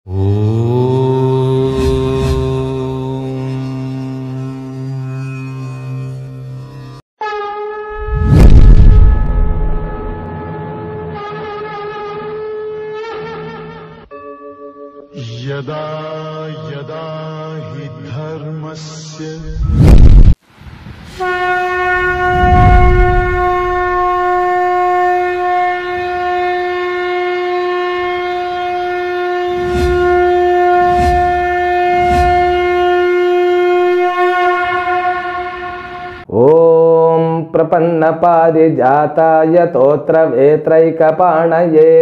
यदा यदा हि धर्मस्य ओम प्रपन्नपारिजाताय तोत्रवेत्रैकपाणये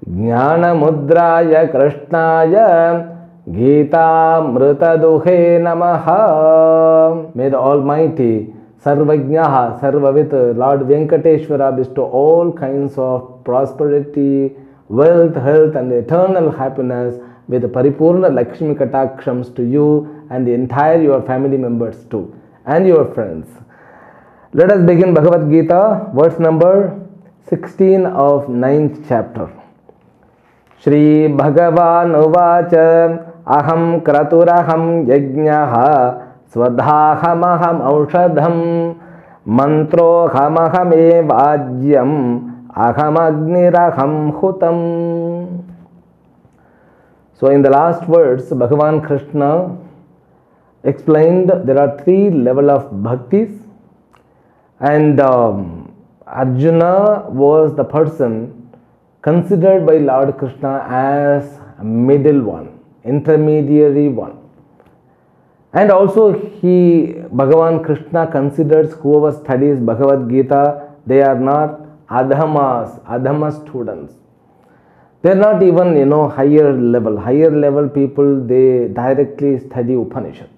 ज्ञानमुद्राय कृष्णाय गीतामृतदुहे नमः. May the Almighty Sarvajnaha Sarvavit Lord Venkateshwara bestow all kinds of prosperity, wealth, health and eternal happiness with Paripurna Lakshmi Katakshams to you and the entire your family members too and your friends. Let us begin Bhagavad Gita, verse number 16 of 9th chapter. Shri Bhagavan Uvacha Aham Kraturaham Yajnaha Swadhahamaham Aushadham Mantrohamaham Evajyam Aham Agniraham Hutam. So in the last verse, Bhagavan Krishna explained there are three levels of bhaktis, and Arjuna was the person considered by Lord Krishna as a middle one, intermediary one. And also Bhagavan Krishna considers whoever studies Bhagavad Gita, they are not adhama students. They are not even, higher level people, they directly study Upanishads.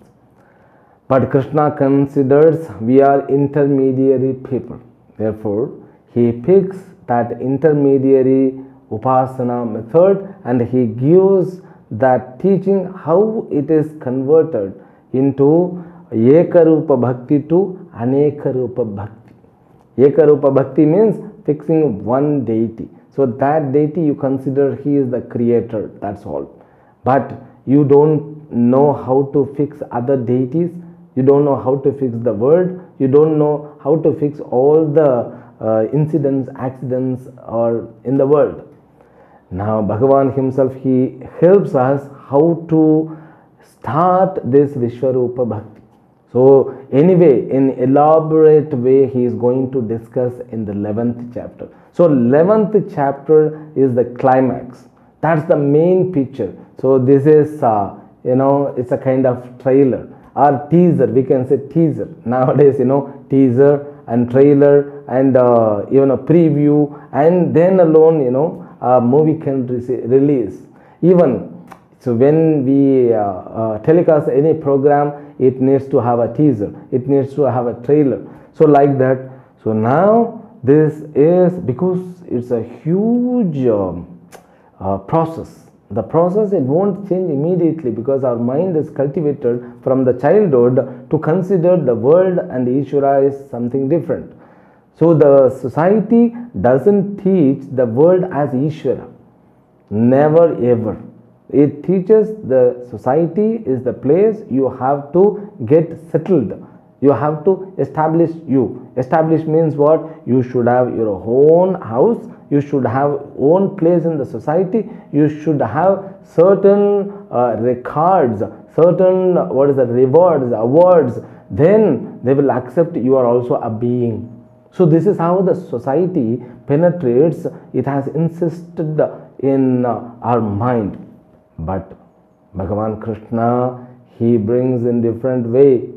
But Krishna considers we are intermediary people. Therefore, he picks that intermediary upasana method and he gives that teaching how it is converted into Ekarupa Bhakti to Anekarupa Bhakti. Ekarupa Bhakti means fixing one deity. So that deity you consider he is the creator, that's all. But you don't know how to fix other deities, you don't know how to fix the world, you don't know how to fix all the incidents, accidents are in the world. Now Bhagavan himself, he helps us how to start this Vishwarupa Bhakti. So anyway, in elaborate way he is going to discuss in the 11th chapter. So 11th chapter is the climax. That's the main picture. So this is it's a kind of trailer or teaser, we can say teaser. Nowadays, teaser and trailer and even a preview, and then alone a movie can release. Even so, when we telecast any program, it needs to have a teaser, it needs to have a trailer. So like that. So now this is because it's a huge process. The process, it won't change immediately because our mind is cultivated from the childhood to consider the world and Ishvara is something different. So the society doesn't teach the world as Ishvara. Never ever. It teaches the society is the place you have to get settled. You have to establish you. Establish means what? You should have your own house. You should have own place in the society. You should have certain records, certain rewards, awards. Then they will accept you are also a being. So this is how the society penetrates. It has insisted in our mind. But Bhagavan Krishna, he brings in different way.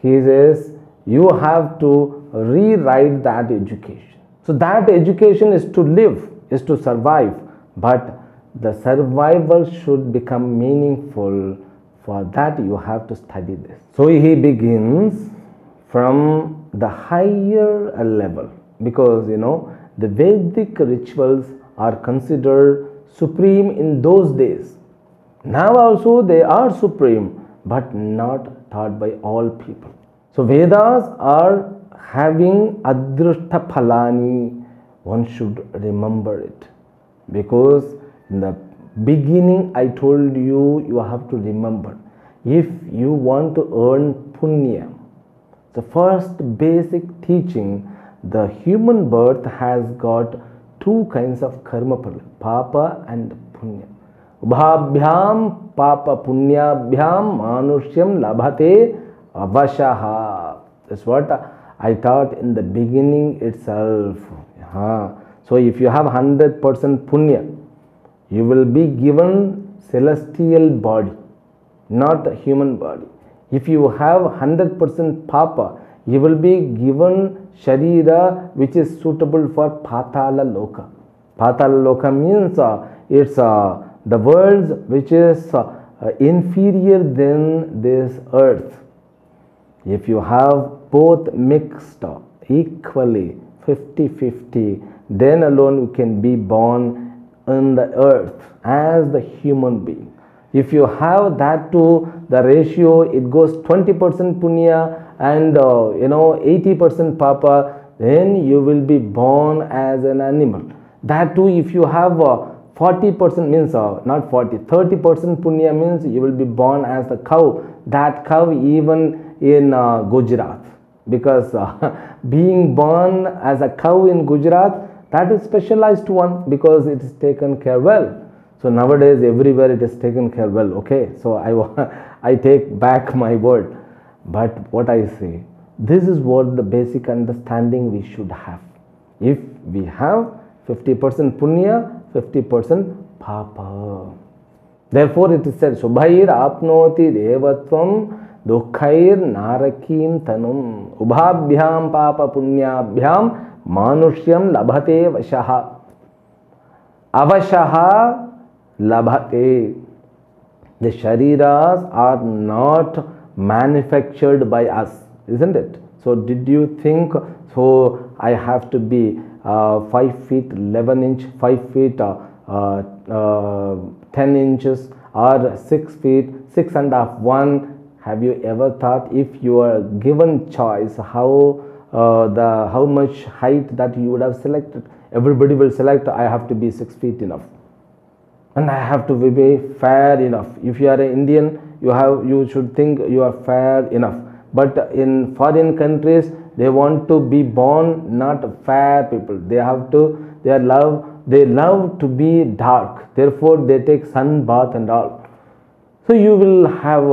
He says you have to rewrite that education. So that education is to live, is to survive, but the survival should become meaningful. For that you have to study this. So he begins from the higher level because the Vedic rituals are considered supreme in those days. Now also they are supreme, but not taught by all people. So Vedas are having adrishta phalani. One should remember it because the beginning I told you, you have to remember, if you want to earn punya, the first basic teaching, the human birth has got two kinds of karma, papa and punya. Ubhabhyam papa punyabhyam manushyam labhate avashaha. That's what I taught in the beginning itself. So if you have 100% punya, you will be given celestial body, not a human body. If you have 100% papa, you will be given sharira which is suitable for patala loka. Patala loka means it's the worlds which is inferior than this earth. If you have both mixed equally 50-50, then alone you can be born in the earth as the human being. If you have that too, the ratio it goes 20% punya and 80% papa, then you will be born as an animal. That too, if you have 40% means not 30% punya means you will be born as a cow. That cow even in Gujarat, because being born as a cow in Gujarat, that is specialized one, because it is taken care well. So nowadays everywhere it is taken care well. Okay, so I take back my word, but what I say, this is what the basic understanding we should have. If we have 50% punya, 50% papa. Therefore it is said, Subhair apnoti devatvam dukhair narakim tanum ubhabhyam papa punyabhyam manushyam labhate vashaha. Avashaha labhate. The shariras are not manufactured by us, isn't it? So did you think, so I have to be 5 feet 11 inch, 5 feet 10 inches or 6 feet 6.5 1? Have you ever thought, if you are given choice, how much height that you would have selected? Everybody will select, I have to be 6 feet enough, and I have to be fair enough. If you are an Indian, you should think you are fair enough. But in foreign countries, they want to be born not fair people. They love to be dark. Therefore, they take sun bath and all. So you will have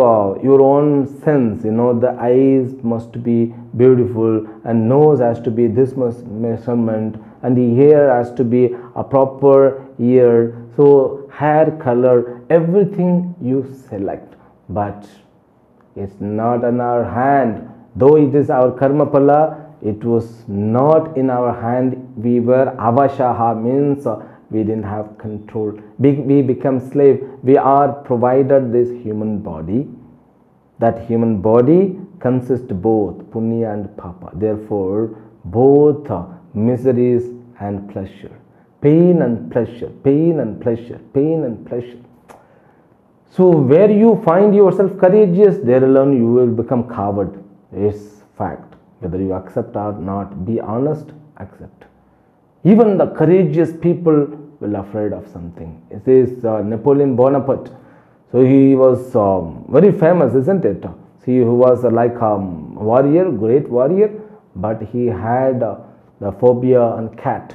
your own sense. The eyes must be beautiful, and nose has to be this much measurement, and the hair has to be a proper ear. So hair color, everything you select, but it's not in our hand. Though it is our karma pala, it was not in our hand. We were avashaha, means we didn't have control. We become slave. We are provided this human body. That human body consists both punya and papa. Therefore, both miseries and pleasure, pain and pleasure, pain and pleasure, pain and pleasure. So where you find yourself courageous, there alone you will become coward. It's fact. Whether you accept or not, be honest, accept. Even the courageous people will afraid of something. It is Napoleon Bonaparte. So he was very famous, isn't it? See, who was like a warrior, great warrior, but he had the phobia on cat,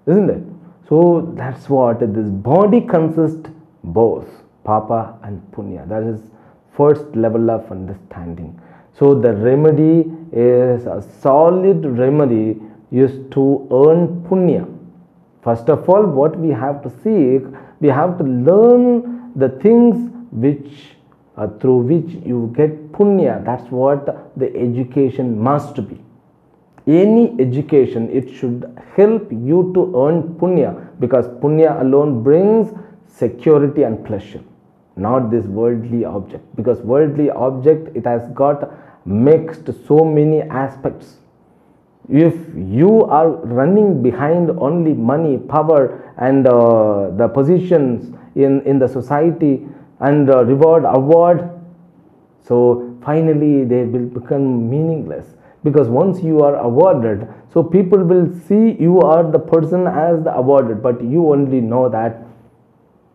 isn't it? So that's what this body consists both papa and punya. That is first level of understanding. So the remedy is a solid remedy is to earn punya. First of all, what we have to seek, we have to learn the things which through which you get punya. That's what the education must be. Any education, it should help you to earn punya, because punya alone brings security and pleasure, not this worldly object. Because worldly object, it has got mixed so many aspects. If you are running behind only money, power and the positions in the society and reward, award, so finally they will become meaningless. Because once you are awarded, so people will see you are the person as the awarded, but you only know that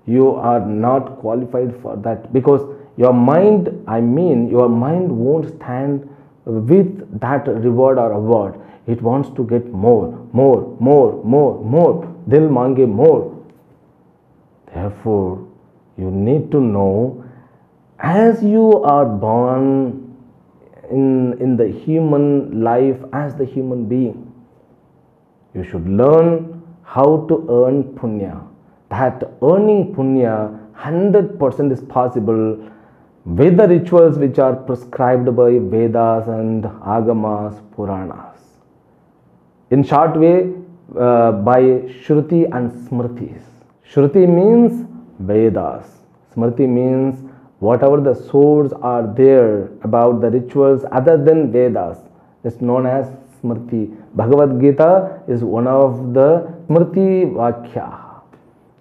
You are not qualified for that, because your mind won't stand with that reward or award. It wants to get more. Dil mange more. Therefore, you need to know, as you are born in the human life as the human being, you should learn how to earn punya. That earning punya 100% is possible with the rituals which are prescribed by Vedas and Agamas, Puranas. In short way, by Shruti and Smritis. Shruti means Vedas. Smriti means whatever the source are there about the rituals other than Vedas is known as Smriti. Bhagavad Gita is one of the Smriti Vakya.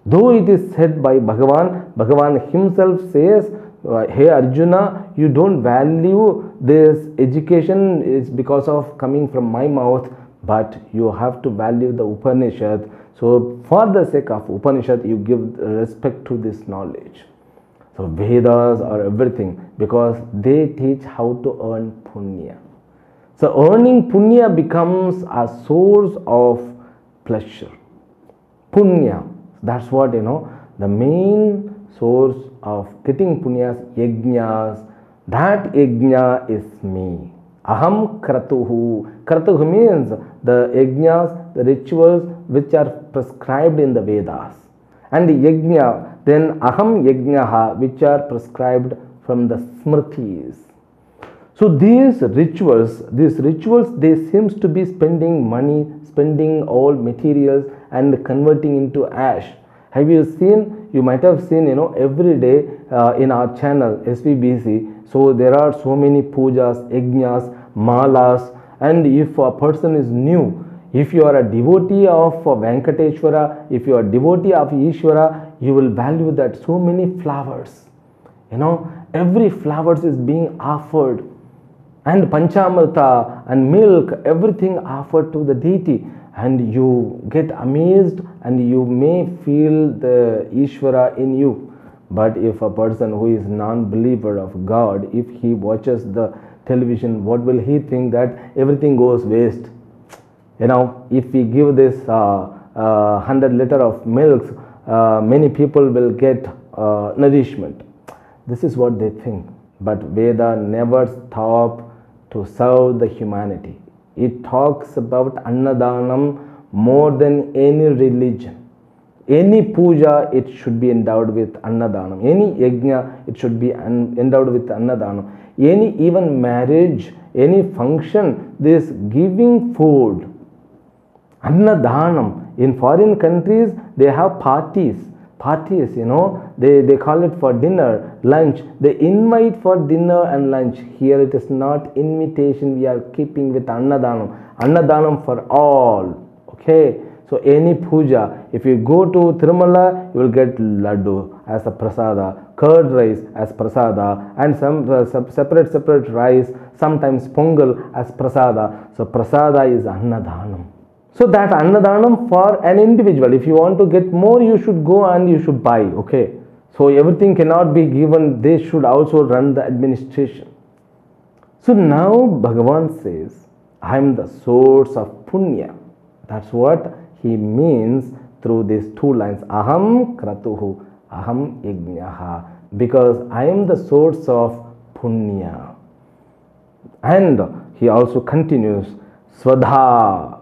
Though it is said by Bhagavan himself says, hey Arjuna, you don't value this education is because of coming from my mouth, but you have to value the Upanishad. So for the sake of Upanishad, you give respect to this knowledge. So Vedas are everything because they teach how to earn punya. So earning punya becomes a source of pleasure. Punya, that's what the main source of getting punyas, yajnas. That yajna is me. Aham kratuhu. Kratuhu means the yajnas, the rituals which are prescribed in the Vedas. And the yajna, then aham yajnaha, which are prescribed from the Smritis. So these rituals, they seems to be spending money, spending all materials and converting into ash. Have you seen? You might have seen, every day in our channel SVBC. So there are so many pujas, yajnas, malas, and if a person is new, if you are a devotee of Venkateshwara, if you are a devotee of Ishvara, you will value that so many flowers. Every flowers is being offered, and panchamrita and milk, everything offered to the deity, and you get amazed and you may feel the Ishvara in you. But if a person who is non-believer of God, if he watches the television, what will he think? That everything goes waste. If we give this 100 liter of milk, many people will get nourishment. This is what they think. But Veda never stops to serve the humanity. It talks about Annadanam more than any religion. Any puja, it should be endowed with Annadanam. Any yajna, it should be endowed with Annadanam. Any even marriage, any function, this giving food. Annadanam. In foreign countries, they have parties, they call it for dinner, lunch. They invite for dinner and lunch. Here it is not invitation, we are keeping with Annadanam for all. Okay. So any puja, if you go to Tirumala, you will get laddu as a prasada, curd rice as prasada, and some separate rice, sometimes pongal as prasada. So prasada is Annadanam. So that Annadanam for an individual. If you want to get more, you should go and you should buy. Okay. So everything cannot be given. They should also run the administration. So now Bhagavan says, I am the source of punya. That's what he means through these two lines. Aham kratuhu, aham yajnaha. Because I am the source of punya. And he also continues, Swadha,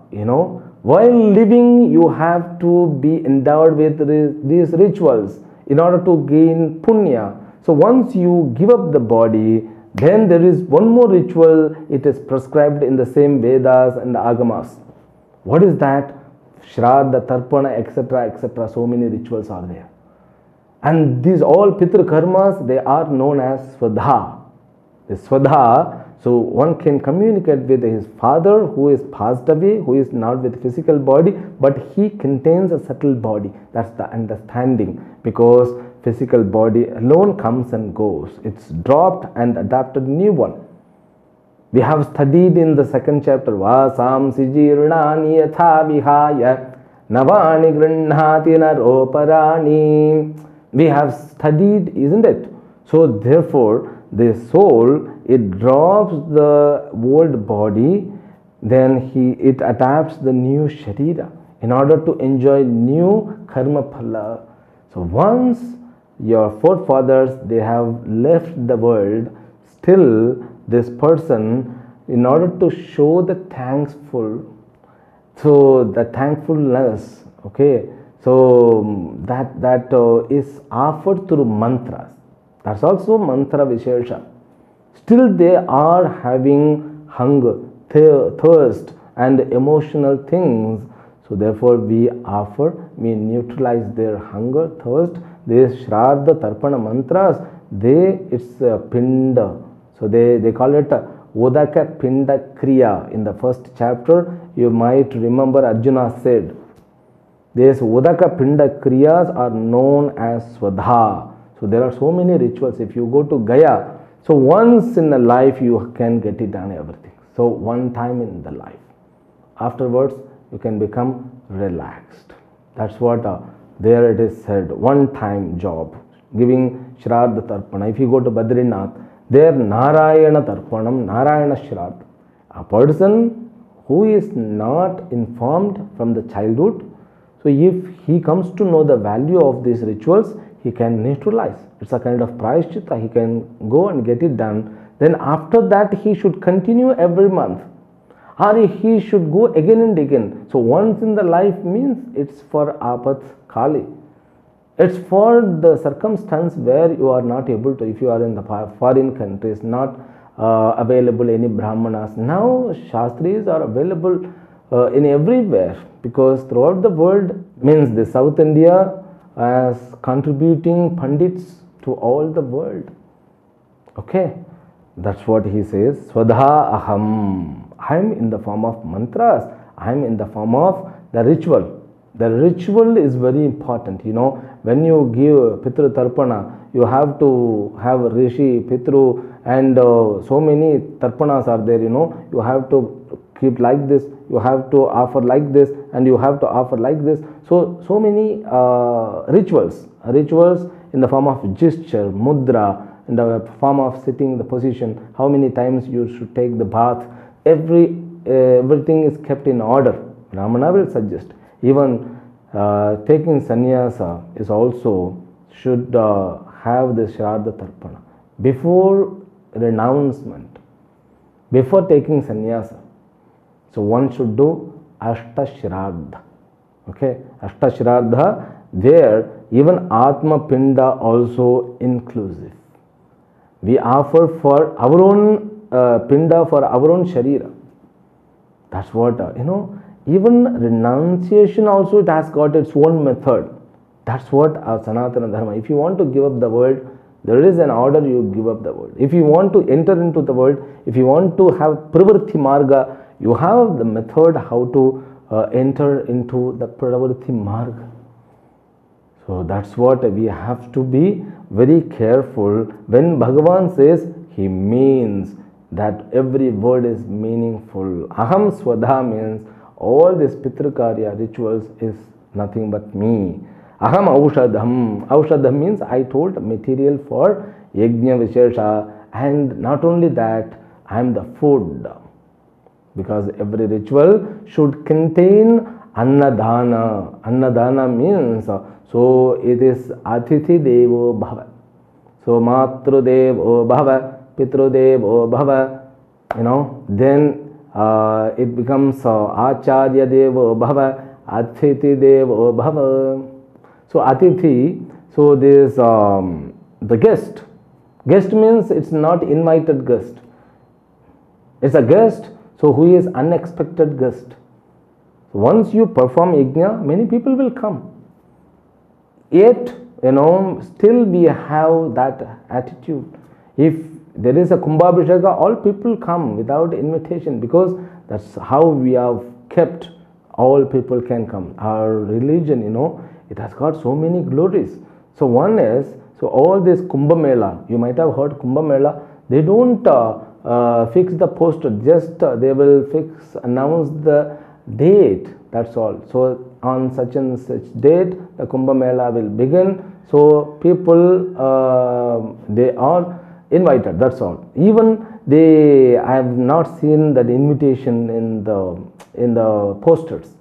while living you have to be endowed with these rituals in order to gain punya. So once you give up the body, then there is one more ritual. It is prescribed in the same Vedas and the Agamas. What is that? Shraddha, Tarpana, etc. So many rituals are there. And these all Pitru karmas, they are known as Swadha. The Swadha, so one can communicate with his father who is passed away, who is not with physical body, but he contains a subtle body. That's the understanding, because physical body alone comes and goes. It's dropped and adapted new one. We have studied in the second chapter, Vasam sijirnani yatha vihaya navani grannhati naroparani. we have studied, isn't it? So therefore the soul, it drops the old body, then it adapts the new sharira in order to enjoy new karma phala. So once your forefathers, they have left the world, still this person, in order to show the thankful, so the thankfulness, okay, so that is offered through mantras. That's also mantra vishesha. Still they are having hunger, thirst and emotional things. So therefore we offer, we neutralize their hunger, thirst. These Shraddha Tarpana mantras, it's a pinda. So they call it Udaka Pinda Kriya. In the first chapter, you might remember Arjuna said, these Udaka Pinda Kriyas are known as Swadha. So there are so many rituals. If you go to Gaya, so once in a life you can get it done everything. So one time in the life. Afterwards, you can become relaxed. That's what there it is said, one time job, giving Shraddha Tarpana. If you go to Badrinath, there Narayana Tarpanam, Narayana Shraddha. A person who is not informed from the childhood, so if he comes to know the value of these rituals, he can neutralize. It's a kind of prayashchitta. He can go and get it done. Then after that, he should continue every month, or he should go again and again. So once in the life means it's for apat kali. It's for the circumstance where you are not able to, if you are in the foreign countries, not available any brahmanas. Now shastris are available in everywhere, because throughout the world, means the South India as contributing pandits to all the world. Okay, that's what he says. Swadha aham. I am in the form of mantras. I am in the form of the ritual. The ritual is very important. You know, when you give Pitru Tarpana, you have to have Rishi, Pitru, and so many Tarpanas are there. You know, you have to keep like this, you have to offer like this, and you have to offer like this. So many rituals in the form of gesture, mudra, in the form of sitting, the position, how many times you should take the bath. Everything is kept in order. Ramana will suggest. Even taking sannyasa is also should have the Shraddha Tarpana. Before renouncement, before taking sannyasa, so one should do Ashta Shraddha. Okay, Ashta Shraddha, there even Atma Pinda also inclusive. We offer for our own Pinda, for our own Sharira. That's what, even renunciation also, it has got its own method. That's what Sanatana Dharma. If you want to give up the world, there is an order you give up the world. If you want to enter into the world, if you want to have Pravritti Marga, you have the method how to enter into the Pravritti Marga. So that's what we have to be very careful. When Bhagavan says, he means that every word is meaningful. Aham Swadha means all these Pitrakarya rituals is nothing but me. Aham Aushadham. Aushadham means I told material for Yajna Vishesha, and not only that, I am the food. Because every ritual should contain Annadana. Annadana means, so it is Atithi Devo Bhava. So Matru Devo Bhava, Pitru Devo Bhava, then it becomes Acharya Devo Bhava, Atithi Devo Bhava. So Atithi, so this the guest. Guest means it's not invited guest. It's a guest, so who is unexpected guest. So once you perform yajna, many people will come. Yet, still we have that attitude. If there is a Kumbhabhisheka, all people come without invitation, because that's how we have kept all people can come. Our religion, it has got so many glories. So one is, so all this Kumbh Mela, you might have heard Kumbh Mela, they don't fix the poster, just they will announce the date, that's all. So on such and such date, the Kumbh Mela will begin, So people they are invited. That's all. Even I have not seen that invitation in the posters,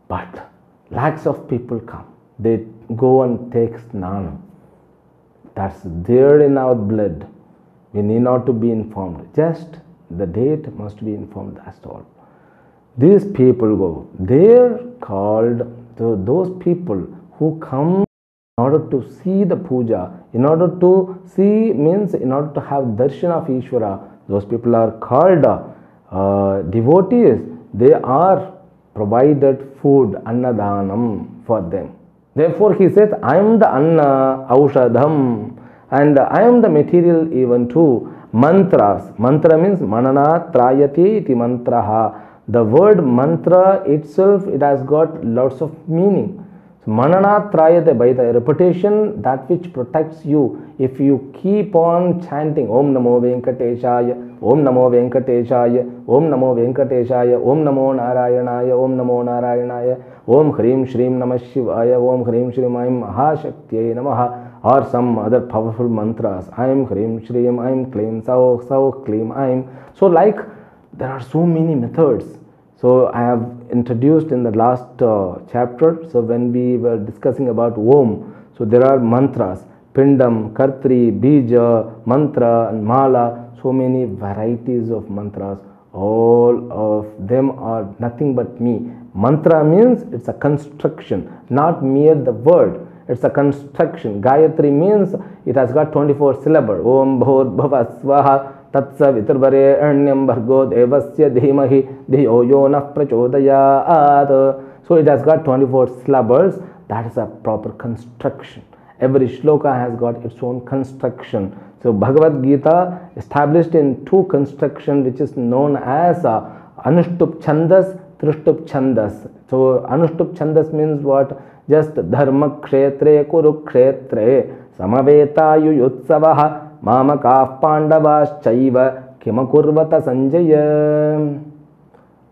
but lakhs of people come. They go and take snanam. That's there in our blood. We need not to be informed. Just the date must be informed. That's all. These people go. They're called those people who come in order to see the puja. In order to see means in order to have darshan of Ishvara. Those people are called devotees. They are provided food, annadanam for them. Therefore, he says, I am the anna, aushadham, and I am the material even too. Mantras. Mantra means manana trayati iti mantraha. The word mantra itself, it has got lots of meaning. So, manana trayate, by the repetition, that which protects you. If you keep on chanting Om Namo Venkateshaya, Om Namo Venkateshaya, Om Namo Venkateshaya, Om Namo Narayanaya, Om Namo Narayanaya, Om Hrim Shrim Namah Shivaya, Om Hrim Shrim Aim Mahashaktye Namaha, or some other powerful mantras. Aim Hrim Shrim Aim Klim Sau Sau Klim Aim. So like there are so many methods. So I have introduced in the last chapter. So when we were discussing about Om, so there are mantras, Pindam, Kartri, Bija, Mantra and Mala, so many varieties of mantras. All of them are nothing but me. Mantra means it's a construction, not mere the word. It's a construction. Gayatri means it has got 24 syllables. Om Bhur Bhava Swaha Tatsa Viturvare Arnyam Bhargo Devasya Dhimahi Dhiyo Yonah Prachodayat. So it has got 24 syllables. That is a proper construction. Every shloka has got its own construction. So Bhagavad Gita established in two construction which is known as Anushtup Chandas, Trishtup Chandas. So Anushtup Chandas means what? Just Dharma Kshetre Kurukshetre Samaveta Yuyutsavaha Mamakah Pandavas Chaiva Kimakurvata Sanjaya.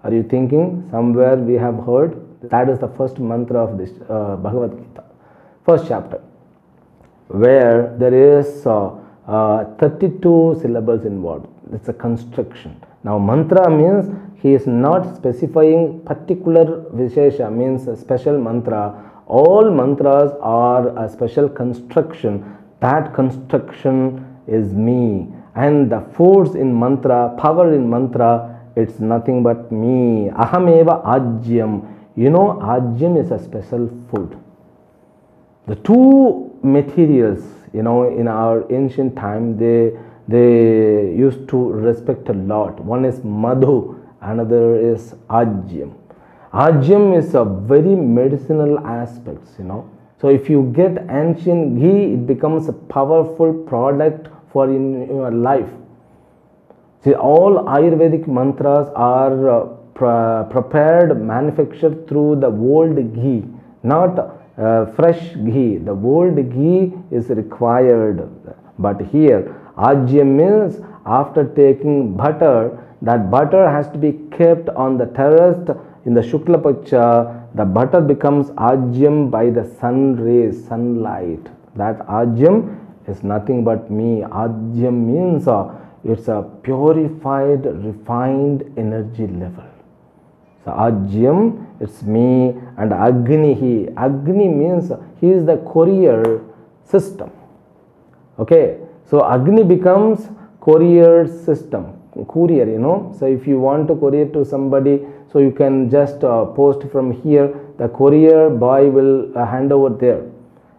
Are you thinking? Somewhere we have heard. That is the first mantra of this Bhagavad Gita. First chapter, where there is 32 syllables involved. It's a construction. Now mantra means he is not specifying particular Vishesha, means a special mantra. All mantras are a special construction. That construction is me. And the force in mantra, power in mantra, it's nothing but me. Ahameva ajyam. You know, ajyam is a special food. The two materials, you know, in our ancient time, they used to respect a lot. One is madhu, another is ajyam. Ajyam is a very medicinal aspects, you know. So if you get ancient ghee, it becomes a powerful product for in your life. See, all Ayurvedic mantras are prepared, manufactured through the old ghee, not fresh ghee. The old ghee is required. But here, ajyam means after taking butter, that butter has to be kept on the terrace in the Shukla Paksha. The butter becomes ajyam by the sun rays, sunlight. That ajyam is nothing but me. Ajyam means it's a purified, refined energy level. So ajyam, it's me. And agnihi. Agni means he is the courier system. Okay. So Agni becomes courier system. Courier, you know. So if you want to courier to somebody, so you can just post from here. The courier boy will hand over there.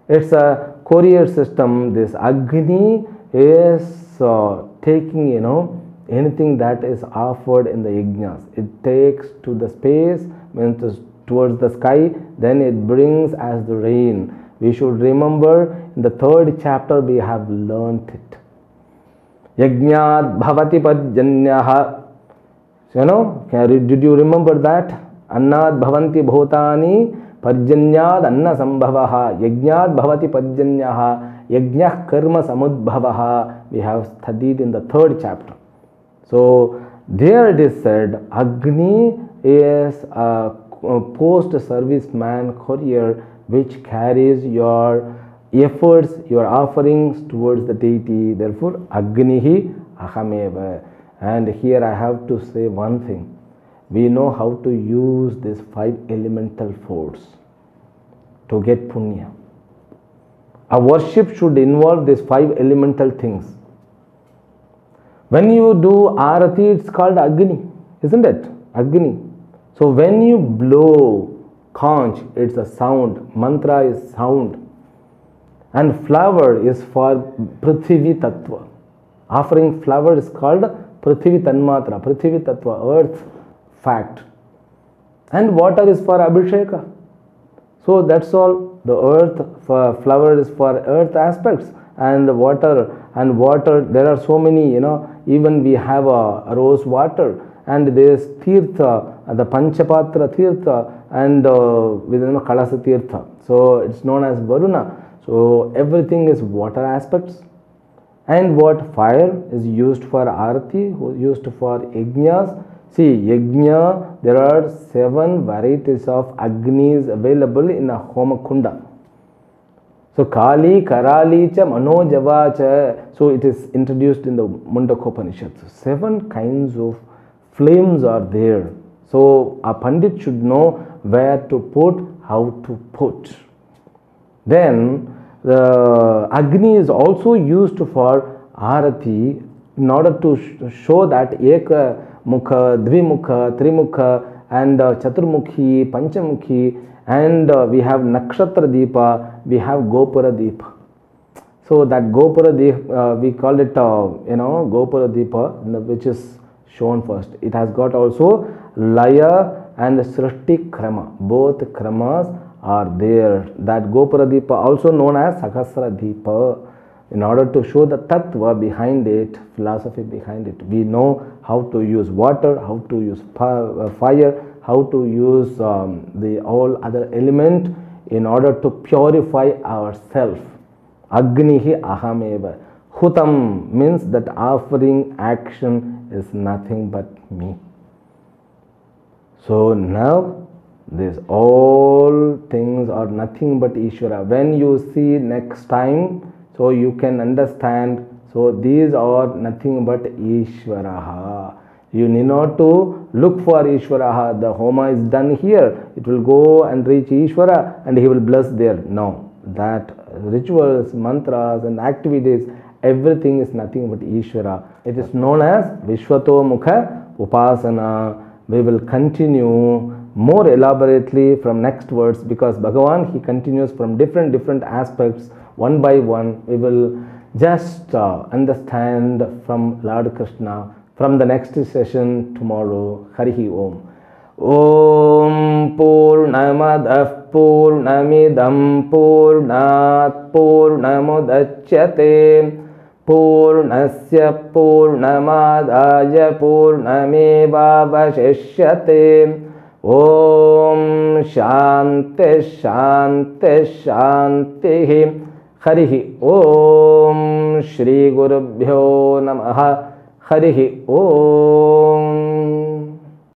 It's a courier system. This Agni is taking, you know, anything that is offered in the yajnas. It takes to the space, means towards the sky, then it brings as the rain. We should remember in the third chapter we have learnt it. Yajnat bhavati pajjanyaha. You know, did you remember that? Annad bhavanti bhutani pajjanyad anna sambhavaha. Yajnat bhavati pajjanyaha. Yajnah karma samudbhavaha. We have studied in the third chapter. So there it is said, Agni is a post-service man, courier, which carries your efforts, your offerings towards the deity. Therefore, Agnihi Ahameva. And here I have to say one thing. We know how to use this 5 elemental force to get punya. Our worship should involve these 5 elemental things. When you do arati, it's called Agni, isn't it? Agni. So when you blow conch, it's a sound. Mantra is sound. And flower is for Prithvi Tattva. Offering flower is called Prithvi Tanmatra, Prithvi Tattva, earth fact. And water is for Abhisheka. So that's all. The earth, for flower is for earth aspects, and water, there are so many, even we have a rose water, and there is tirtha, the Panchapatra tirtha, and within Kalasa tirtha. So it's known as Varuna. So everything is water aspects. And what? Fire is used for arati, used for yajnas. See, yajna, there are 7 varieties of agnis available in a homa kunda. So Kali, Karali, cha Manojava cha. So it is introduced in the Mundakopanishad. So 7 kinds of flames are there. So a Pandit should know where to put, how to put. Then the Agni is also used for arati in order to show that Eka Mukha, Dvimukha, Trimukha, and Chaturmukhi, Panchamukhi, and we have Nakshatra Deepa, we have Gopura Deepa. So that Gopura Deepa, we call it, Gopura Deepa, which is shown first. It has got also Laya and Srishti Krama. Both Kramas are there. That Gopura Deepa, also known as Sahasra Deepa, in order to show the tattva behind it, philosophy behind it. We know how to use water, how to use fire, how to use the all other element in order to purify ourselves. Agnihi ahameva. Hutam means that offering action is nothing but me. So now these all things are nothing but Ishvara. When you see next time, so you can understand, so these are nothing but Ishvaraha. You need not to look for Ishvaraha. The Homa is done here. It will go and reach Ishvara and he will bless there. No. That rituals, mantras and activities, everything is nothing but Ishvara. It is known as Vishwato Mukha Upasana. We will continue more elaborately from next words, because Bhagavan, he continues from different aspects one by one. We will just understand from Lord Krishna from the next session tomorrow. Harihi Om. Om Purnamadah Purnamidam Purnat Purnamudachyate Purnasya Purnamadaya Purnamevavashishyate. Om Shanti Shanti Shanti. Harihi Om. Shri Gurubhyo Namaha. Harihi Om.